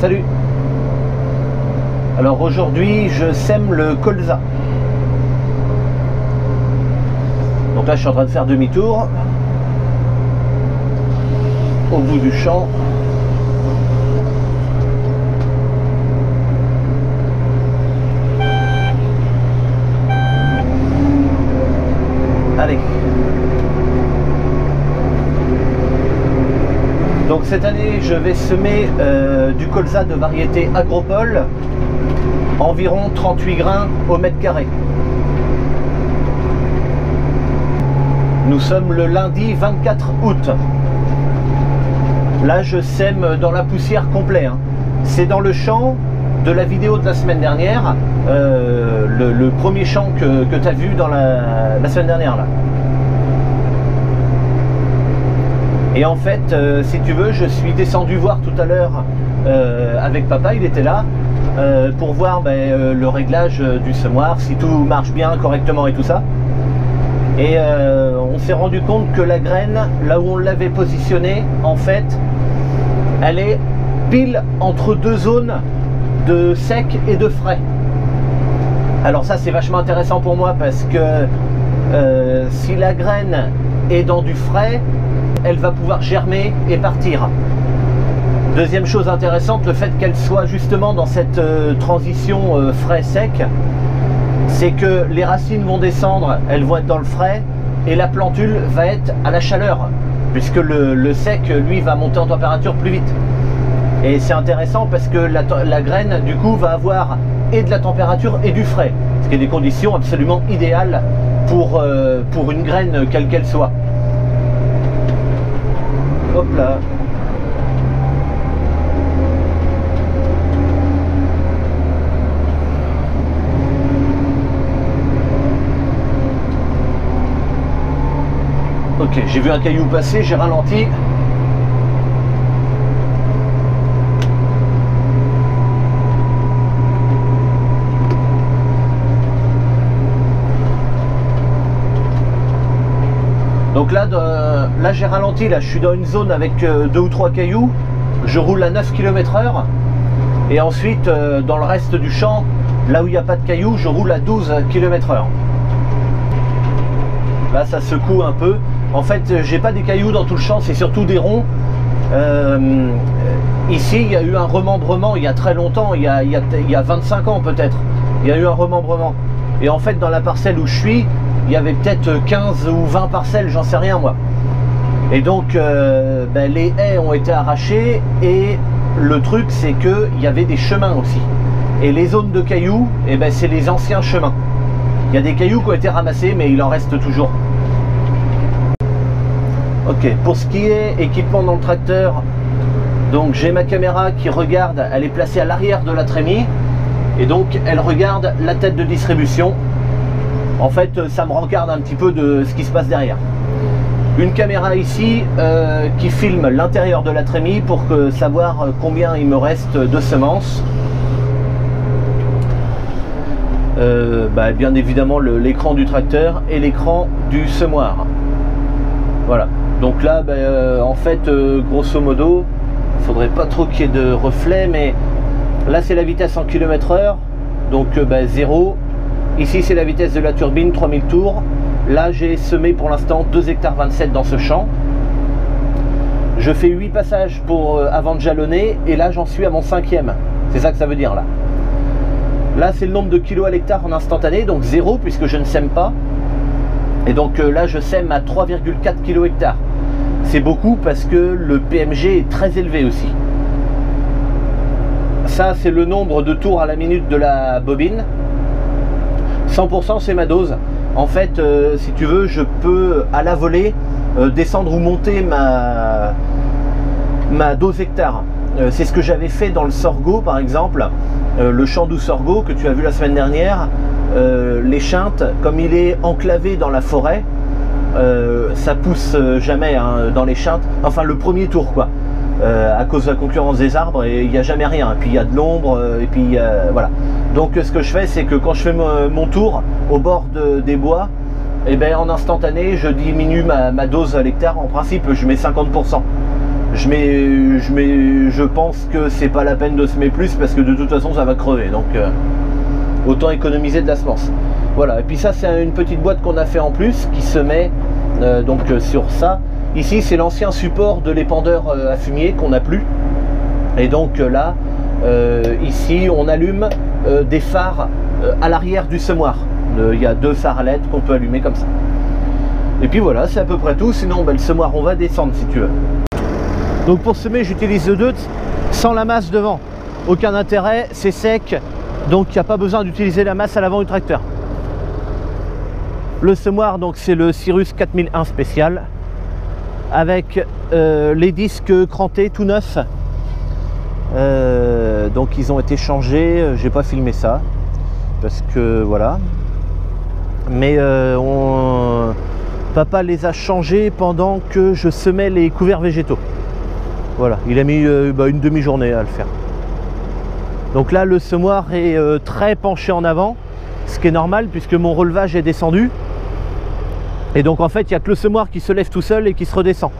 Salut. Alors aujourd'hui je sème le colza. Donc là je suis en train de faire demi-tour au bout du champ. Allez. Donc cette année je vais semer du colza de variété Agropole, environ 38 grains au mètre carré. Nous sommes le lundi 24 août. Là je sème dans la poussière complet, hein. C'est dans le champ de la vidéo de la semaine dernière, le premier champ que tu as vu dans la semaine dernière là. Et en fait, si tu veux, je suis descendu voir tout à l'heure avec papa, il était là, pour voir le réglage du semoir, si tout marche bien, correctement et tout ça. Et on s'est rendu compte que la graine, là où on l'avait positionnée, en fait, elle est pile entre deux zones de sec et de frais. Alors ça, c'est vachement intéressant pour moi parce que si la graine est dans du frais, elle va pouvoir germer et partir. Deuxième chose intéressante, le fait qu'elle soit justement dans cette transition frais-sec, c'est que les racines vont descendre, elles vont être dans le frais et la plantule va être à la chaleur, puisque le sec, lui, va monter en température plus vite. Et c'est intéressant parce que la graine, du coup, va avoir et de la température et du frais, ce qui est des conditions absolument idéales pour une graine quelle qu'elle soit. Hop là. Ok, j'ai vu un caillou passer, j'ai ralenti. Donc là j'ai ralenti, là je suis dans une zone avec 2 ou 3 cailloux, je roule à 9 km/h et ensuite dans le reste du champ, là où il n'y a pas de cailloux, je roule à 12 km/h. Là ça secoue un peu. En fait j'ai pas des cailloux dans tout le champ, c'est surtout des ronds. Ici il y a eu un remembrement il y a très longtemps, il y a 25 ans peut-être, il y a eu un remembrement. Et en fait dans la parcelle où je suis, il y avait peut-être 15 ou 20 parcelles, j'en sais rien moi. Et donc les haies ont été arrachées et le truc c'est qu'il y avait des chemins aussi. Et les zones de cailloux, c'est les anciens chemins. Il y a des cailloux qui ont été ramassés mais il en reste toujours. Ok, pour ce qui est équipement dans le tracteur, donc j'ai ma caméra qui regarde, elle est placée à l'arrière de la trémie et donc elle regarde la tête de distribution. En fait, ça me regarde un petit peu de ce qui se passe derrière. Une caméra ici qui filme l'intérieur de la trémie pour savoir combien il me reste de semences. Bien évidemment l'écran du tracteur et l'écran du semoir. Voilà. Donc là, en fait, grosso modo, il faudrait pas trop qu'il y ait de reflets, mais là c'est la vitesse en km/h, donc 0. Ici c'est la vitesse de la turbine, 3000 tours. Là j'ai semé pour l'instant 2,27 hectares dans ce champ. Je fais 8 passages avant de jalonner et là j'en suis à mon 5e. C'est ça que ça veut dire là. Là c'est le nombre de kilos à l'hectare en instantané, donc 0 puisque je ne sème pas. Et donc là je sème à 3,4 kg hectare. C'est beaucoup parce que le PMG est très élevé aussi. Ça c'est le nombre de tours à la minute de la bobine. 100% c'est ma dose. En fait, si tu veux, je peux à la volée descendre ou monter ma dose hectare. C'est ce que j'avais fait dans le sorgho par exemple, le champ du sorgho que tu as vu la semaine dernière. Les chintes, comme il est enclavé dans la forêt, ça pousse jamais dans les chintes, enfin le premier tour quoi. À cause de la concurrence des arbres et il n'y a jamais rien, et puis il y a de l'ombre et puis voilà. Donc ce que je fais c'est que quand je fais mon tour au bord des bois, en instantané je diminue ma dose à l'hectare. En principe je mets 50%. je pense que c'est pas la peine de semer plus parce que de toute façon ça va crever, donc autant économiser de la semence. Voilà, et puis ça c'est une petite boîte qu'on a fait en plus qui se met donc sur ça. Ici c'est l'ancien support de l'épandeur à fumier qu'on n'a plus, et donc là ici on allume des phares à l'arrière du semoir. Il y a 2 phares à LED qu'on peut allumer comme ça. Et puis voilà, c'est à peu près tout. Sinon le semoir on va descendre si tu veux. Donc pour semer j'utilise le Deutz sans la masse devant, aucun intérêt, c'est sec, donc il n'y a pas besoin d'utiliser la masse à l'avant du tracteur. Le semoir donc c'est le Cyrus 4001 spécial avec les disques crantés tout neufs, donc ils ont été changés, j'ai pas filmé ça parce que voilà, mais papa les a changés pendant que je semais les couverts végétaux. Voilà, il a mis une demi-journée à le faire. Donc là le semoir est très penché en avant, ce qui est normal puisque mon relevage est descendu, et donc en fait il n'y a que le semoir qui se lève tout seul et qui se redescend.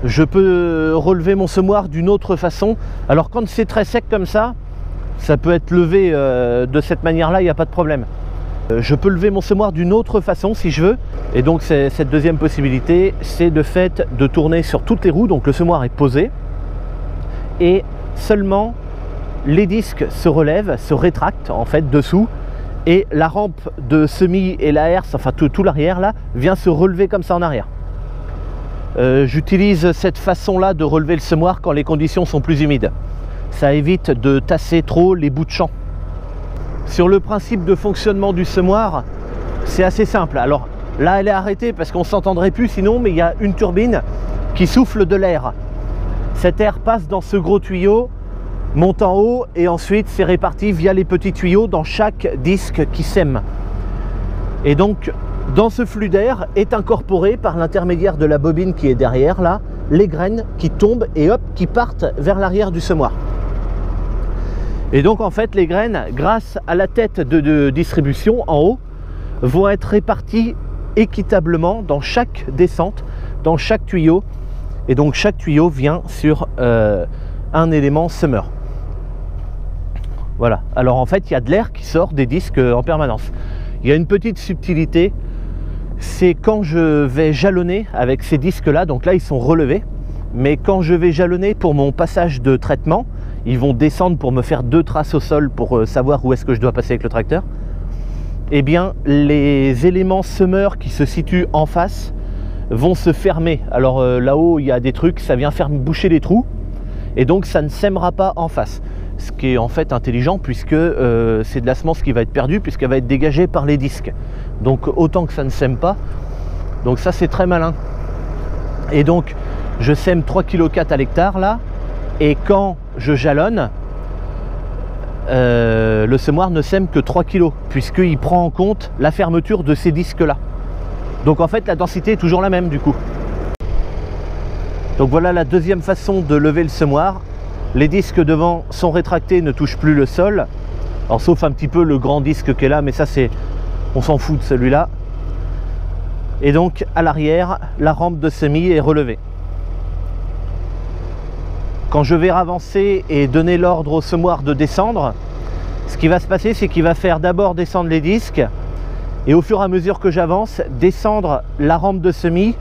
Je peux relever mon semoir d'une autre façon. Alors quand c'est très sec comme ça, ça peut être levé de cette manière là, il n'y a pas de problème. Je peux lever mon semoir d'une autre façon si je veux, et donc cette deuxième possibilité c'est de fait de tourner sur toutes les roues. Donc le semoir est posé et seulement les disques se relèvent, se rétractent en fait dessous, et la rampe de semis et la herse, enfin tout l'arrière là, vient se relever comme ça en arrière. J'utilise cette façon là de relever le semoir quand les conditions sont plus humides. Ça évite de tasser trop les bouts de champ. Sur le principe de fonctionnement du semoir, c'est assez simple. Alors là elle est arrêtée parce qu'on ne s'entendrait plus sinon, mais il y a une turbine qui souffle de l'air. Cet air passe dans ce gros tuyau, monte en haut et ensuite c'est réparti via les petits tuyaux dans chaque disque qui sème. Et donc dans ce flux d'air est incorporé par l'intermédiaire de la bobine qui est derrière là, les graines qui tombent et hop, qui partent vers l'arrière du semoir. Et donc en fait les graines, grâce à la tête de distribution en haut, vont être réparties équitablement dans chaque descente, dans chaque tuyau, et donc chaque tuyau vient sur un élément semeur. Voilà, alors en fait il y a de l'air qui sort des disques en permanence. Il y a une petite subtilité, c'est quand je vais jalonner avec ces disques là, donc là ils sont relevés, mais quand je vais jalonner pour mon passage de traitement, ils vont descendre pour me faire 2 traces au sol pour savoir où est-ce que je dois passer avec le tracteur. Eh bien les éléments semeurs qui se situent en face vont se fermer. Alors là-haut il y a des trucs, ça vient faire boucher les trous, et donc ça ne sèmera pas en face. Ce qui est en fait intelligent puisque c'est de la semence qui va être perdue puisqu'elle va être dégagée par les disques. Donc autant que ça ne sème pas. Donc ça c'est très malin. Et donc je sème 3,4 kg à l'hectare là. Et quand je jalonne, le semoir ne sème que 3 kg puisqu'il prend en compte la fermeture de ces disques là. Donc en fait la densité est toujours la même du coup. Donc voilà la deuxième façon de lever le semoir. Les disques devant sont rétractés, ne touchent plus le sol. Alors sauf un petit peu le grand disque qui est là, mais ça c'est, on s'en fout de celui-là. Et donc à l'arrière, la rampe de semis est relevée. Quand je vais avancer et donner l'ordre au semoir de descendre, ce qui va se passer, c'est qu'il va faire d'abord descendre les disques, et au fur et à mesure que j'avance, descendre la rampe de semis.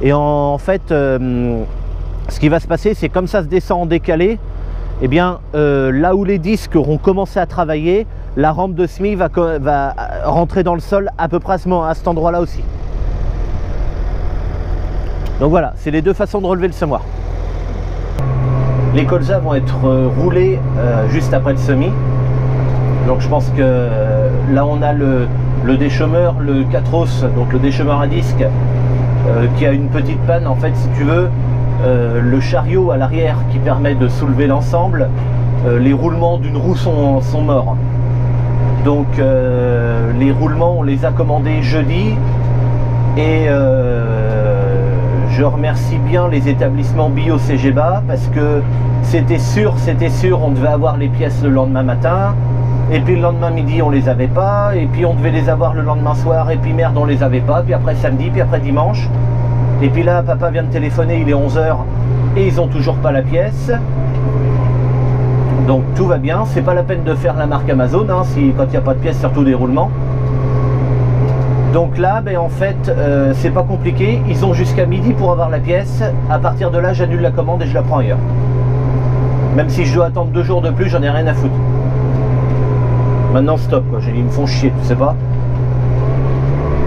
Et en fait, ce qui va se passer, c'est comme ça se descend en décalé, et bien là où les disques auront commencé à travailler, la rampe de semis va rentrer dans le sol à peu près à cet endroit-là aussi. Donc voilà, c'est les deux façons de relever le semoir. Les colzas vont être roulés juste après le semis. Donc je pense que là on a le déchemeur, le 4-os, donc le déchemeur à disque, qui a une petite panne. En fait, si tu veux, le chariot à l'arrière qui permet de soulever l'ensemble, les roulements d'une roue sont morts. Donc les roulements on les a commandés jeudi, et je remercie bien les établissements bio CGBA parce que c'était sûr, on devait avoir les pièces le lendemain matin, et puis le lendemain midi on les avait pas, et puis on devait les avoir le lendemain soir, et puis merde on les avait pas, puis après samedi, puis après dimanche. Et puis là papa vient de téléphoner, il est 11 h, et ils ont toujours pas la pièce. Donc tout va bien, c'est pas la peine de faire la marque Amazon hein, quand il n'y a pas de pièce, surtout des roulements. Donc là, ben, en fait, c'est pas compliqué, ils ont jusqu'à midi pour avoir la pièce. À partir de là, j'annule la commande et je la prends ailleurs. Même si je dois attendre 2 jours de plus, j'en ai rien à foutre. Maintenant stop quoi, ils me font chier, tu sais pas.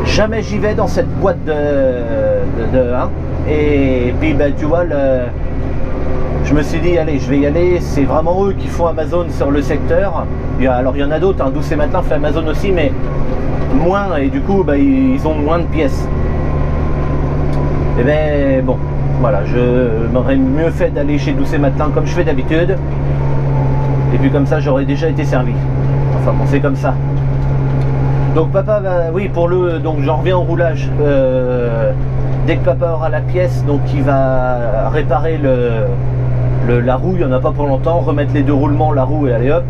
Jamais j'y vais dans cette boîte hein. Et puis ben, tu vois, je me suis dit allez, je vais y aller. C'est vraiment eux qui font Amazon sur le secteur. Alors il y en a d'autres, hein. Douce et Matelin fait Amazon aussi, mais moins, et du coup ben, ils ont moins de pièces. Et ben bon, voilà, je m'aurais mieux fait d'aller chez Douce et Matelin comme je fais d'habitude. Et puis comme ça j'aurais déjà été servi. Enfin bon, c'est comme ça. Donc papa va, oui, donc j'en reviens au roulage. Dès que papa aura la pièce, donc il va réparer la roue, il n'y en a pas pour longtemps, remettre les 2 roulements, la roue et allez hop.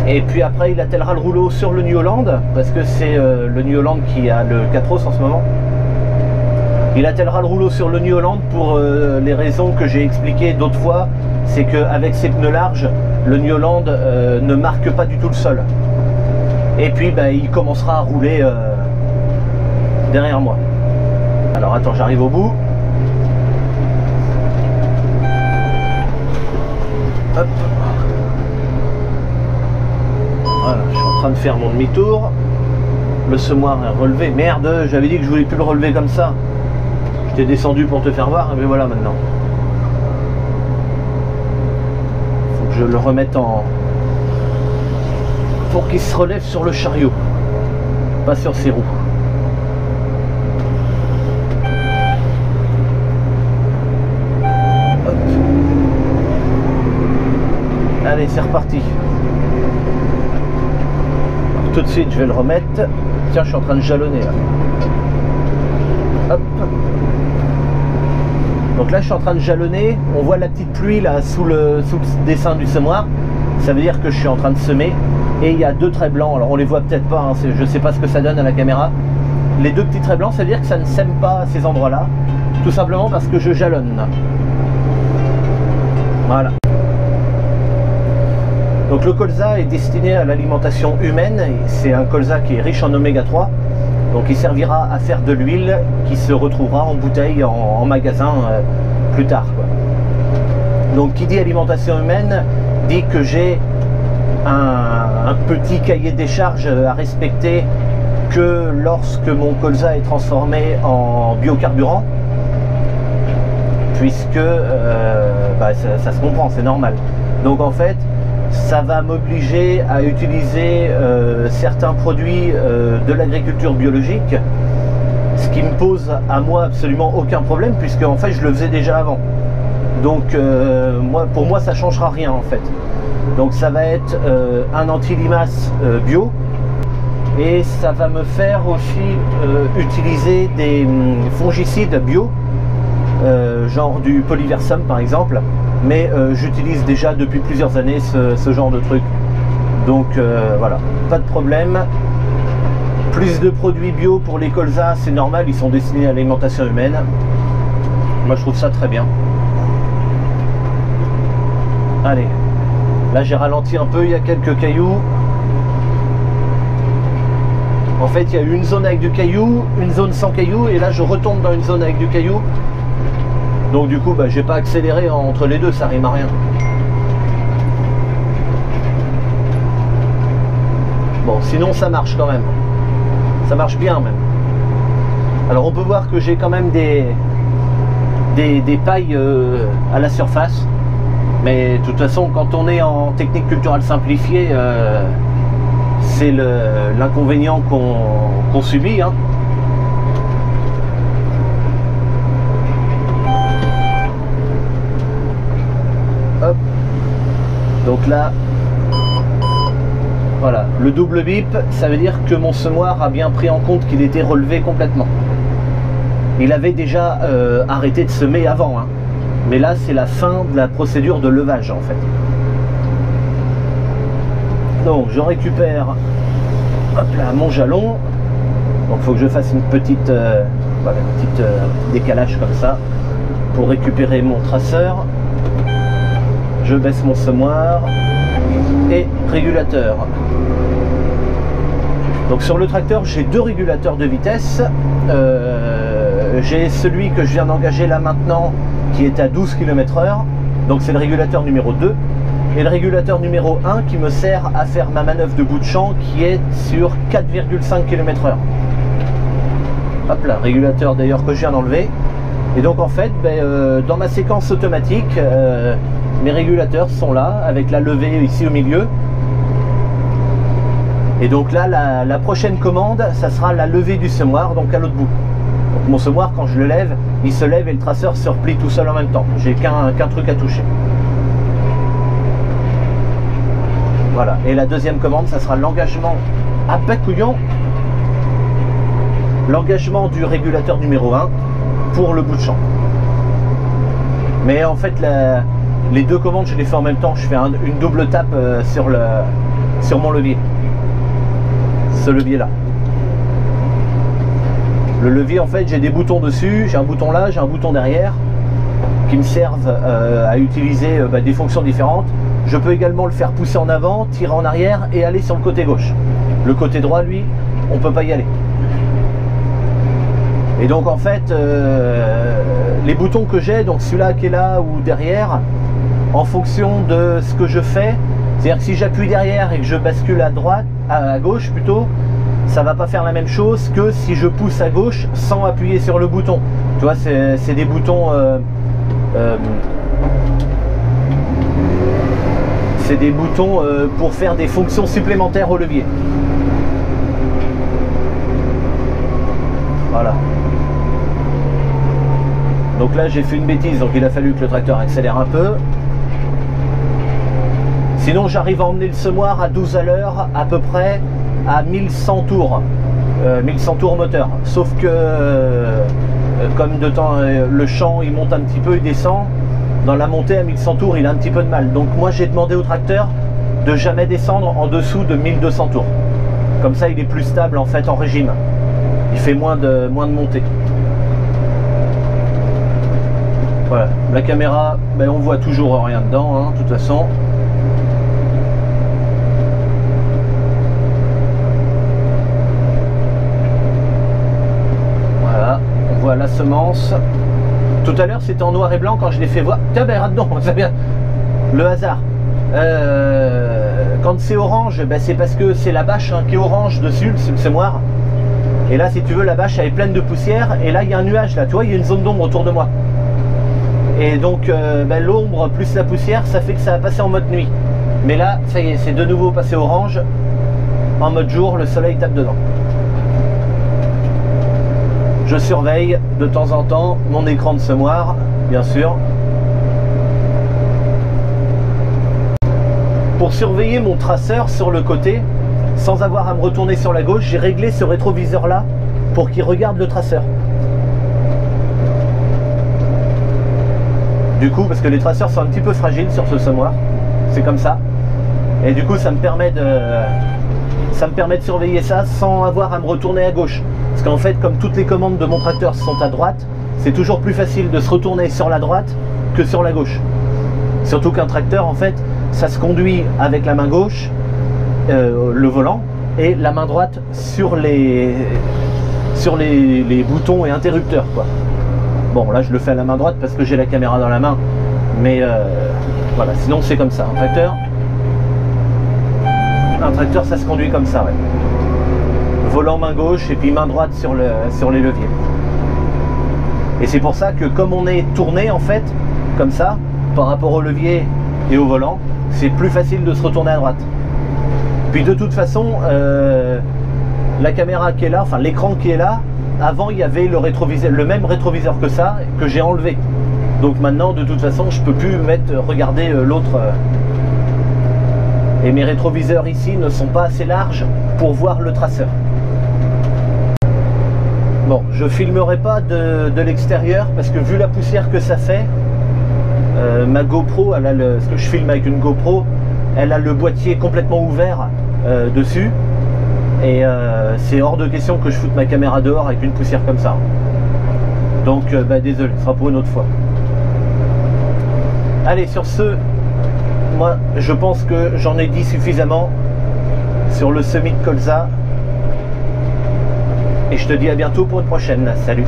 Et puis après il attellera le rouleau sur le New Holland, parce que c'est le New Holland qui a le 4 en ce moment. Il attellera le rouleau sur le New Holland pour les raisons que j'ai expliquées d'autres fois. C'est qu'avec ses pneus larges, le New Holland ne marque pas du tout le sol. Et puis ben, il commencera à rouler derrière moi. Alors attends, j'arrive au bout. Hop. Voilà, je suis en train de faire mon demi-tour. Le semoir est relevé. Merde, j'avais dit que je voulais plus le relever comme ça. Je t'ai descendu pour te faire voir, mais voilà maintenant. Faut que je le remette en... pour qu'il se relève sur le chariot, pas sur ses roues. Hop. Allez, c'est reparti. Alors, tout de suite, je vais le remettre. Tiens, je suis en train de jalonner là. Hop. Donc là, je suis en train de jalonner. On voit la petite pluie là sous le dessin du semoir. Ça veut dire que je suis en train de semer. Et il y a 2 traits blancs, alors on les voit peut-être pas, hein, je sais pas ce que ça donne à la caméra. Les 2 petits traits blancs, ça veut dire que ça ne sème pas à ces endroits là, tout simplement parce que je jalonne. Voilà. Donc le colza est destiné à l'alimentation humaine, c'est un colza qui est riche en oméga 3, donc il servira à faire de l'huile qui se retrouvera en bouteille, en magasin plus tard, quoi. Donc qui dit alimentation humaine, dit que j'ai un petit cahier des charges à respecter que lorsque mon colza est transformé en biocarburant, puisque bah, ça se comprend, c'est normal. Donc en fait, ça va m'obliger à utiliser certains produits de l'agriculture biologique, ce qui me pose à moi absolument aucun problème, puisque en fait je le faisais déjà avant. Donc pour moi ça changera rien en fait. Donc ça va être un anti-limace bio, et ça va me faire aussi utiliser des fongicides bio, genre du polyversum par exemple, mais j'utilise déjà depuis plusieurs années ce genre de truc. Donc voilà, pas de problème. Plus de produits bio pour les colzas, c'est normal, ils sont destinés à l'alimentation humaine. Moi je trouve ça très bien. Allez. Là j'ai ralenti un peu, il y a quelques cailloux. En fait il y a une zone avec du caillou, une zone sans caillou, et là je retombe dans une zone avec du caillou. Donc du coup bah, j'ai pas accéléré entre les deux, ça rime à rien. Bon, sinon ça marche quand même. Ça marche bien même. Alors on peut voir que j'ai quand même des pailles à la surface. Mais de toute façon, quand on est en technique culturelle simplifiée, c'est l'inconvénient qu'on subit, hein. Hop. Donc là, voilà, le double bip, ça veut dire que mon semoir a bien pris en compte qu'il était relevé complètement. Il avait déjà arrêté de semer avant, hein. Mais là, c'est la fin de la procédure de levage en fait. Donc, je récupère hop là, mon jalon. Donc, il faut que je fasse une petite, voilà, décalage comme ça. pour récupérer mon traceur. Je baisse mon semoir et régulateur. Donc sur le tracteur, j'ai deux régulateurs de vitesse. J'ai celui que je viens d'engager là maintenant qui est à 12 km/h. Donc c'est le régulateur numéro 2. Et le régulateur numéro 1 qui me sert à faire ma manœuvre de bout de champ qui est sur 4,5 km/h. Hop là, régulateur d'ailleurs que je viens d'enlever. Et donc en fait, dans ma séquence automatique, mes régulateurs sont là avec la levée ici au milieu. Et donc là, la prochaine commande, ça sera la levée du semoir, donc à l'autre bout. Donc mon semoir, quand je le lève, il se lève et le traceur se replie tout seul en même temps. J'ai qu'un truc à toucher. Voilà. Et la deuxième commande, ça sera l'engagement à Pacouillon. L'engagement du régulateur numéro 1 pour le bout de champ. Mais en fait, les deux commandes, je les fais en même temps. Je fais une double tape sur mon levier. Ce levier là. Le levier, en fait, j'ai des boutons dessus, j'ai un bouton là, j'ai un bouton derrière qui me servent à utiliser des fonctions différentes. Je peux également le faire pousser en avant, tirer en arrière et aller sur le côté gauche. Le côté droit, lui, on peut pas y aller. Et donc en fait, les boutons que j'ai, donc celui-là qui est là ou derrière, en fonction de ce que je fais, c'est-à-dire que si j'appuie derrière et que je bascule à droite, à gauche plutôt, ça va pas faire la même chose que si je pousse à gauche sans appuyer sur le bouton. Tu vois, c'est des boutons c'est des boutons pour faire des fonctions supplémentaires au levier. Voilà. Donc là j'ai fait une bêtise, donc il a fallu que le tracteur accélère un peu. Sinon j'arrive à emmener le semoir à 12 à l'heure à peu près à 1100 tours. 1100 tours moteur. Sauf que comme de temps le champ il monte un petit peu, il descend. Dans la montée à 1100 tours il a un petit peu de mal. Donc moi j'ai demandé au tracteur de jamais descendre en dessous de 1200 tours. Comme ça il est plus stable en fait en régime. Il fait moins de montée. Voilà, la caméra, on voit toujours rien dedans, hein, de toute façon. Voilà, on voit la semence. Tout à l'heure c'était en noir et blanc quand je l'ai fait voir. Tiens, dedans, ça vient. Le hasard. Quand c'est orange, c'est parce que c'est la bâche qui est orange dessus, le semoir. Et là, si tu veux, la bâche elle est pleine de poussière. Et là, il y a un nuage, là, tu vois, il y a une zone d'ombre autour de moi. Et donc l'ombre plus la poussière, ça fait que ça va passer en mode nuit. Mais là, ça y est, c'est de nouveau passé orange. En mode jour, le soleil tape dedans. Je surveille de temps en temps mon écran de semoir, bien sûr. Pour surveiller mon traceur sur le côté, sans avoir à me retourner sur la gauche, j'ai réglé ce rétroviseur là pour qu'il regarde le traceur. Du coup, parce que les traceurs sont un petit peu fragiles sur ce semoir, c'est comme ça. Et du coup, ça me permet de surveiller ça sans avoir à me retourner à gauche. Parce qu'en fait, comme toutes les commandes de mon tracteur sont à droite, c'est toujours plus facile de se retourner sur la droite que sur la gauche. Surtout qu'un tracteur, en fait, ça se conduit avec la main gauche, le volant, et la main droite sur les boutons et interrupteurs, quoi. Bon, là je le fais à la main droite parce que j'ai la caméra dans la main, mais voilà, sinon c'est comme ça. Un tracteur ça se conduit comme ça, ouais. Volant main gauche et puis main droite sur les leviers. Et c'est pour ça que comme on est tourné en fait, comme ça, par rapport au levier et au volant, c'est plus facile de se retourner à droite. Puis de toute façon, la caméra qui est là, enfin l'écran qui est là, avant il y avait le rétroviseur, le même rétroviseur que ça, que j'ai enlevé. Donc maintenant de toute façon je peux plus regarder l'autre. Et mes rétroviseurs ici ne sont pas assez larges pour voir le traceur. Bon, je filmerai pas de l'extérieur parce que vu la poussière que ça fait, ma GoPro, elle a parce que je filme avec une GoPro, elle a le boîtier complètement ouvert dessus. Et c'est hors de question que je foute ma caméra dehors avec une poussière comme ça. Donc désolé, ce sera pour une autre fois. Allez, sur ce, moi je pense que j'en ai dit suffisamment sur le semi de colza. Et je te dis à bientôt pour une prochaine. Salut!